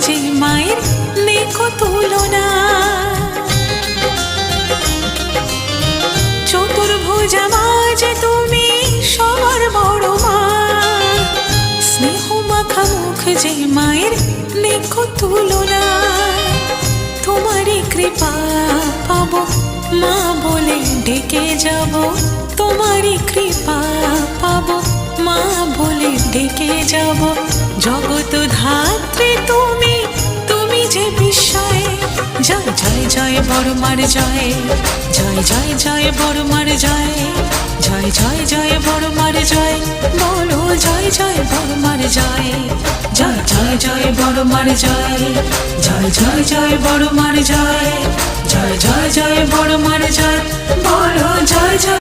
যে মায়ের নেকো তুলনা। চতুর্ভুজা মা যে তুমি সবার বড় মা, স্নেহ মাখা মুখ যে মায়ের নেকো তুলনা। তোমারই কৃপা পাবো মা বলে ডেকে যাব, তোমারই কৃপা পাবো মা বলে ডেকে যাব। জগৎ ধাত্রী তুমি, তুমি যে বিস্ময়। জয় জয় জয় বড়মার জয়, জয় জয় জয় বড়মার জয়, জয় জয় জয় বড়মার জয়, বলো জয় জয় বড়মার জয়। জয় জয় জয় বড়মার জয়, জয় জয় জয় বড়মার জয়, জয় জয় জয় বড়মার জয়, বলো জয় জয়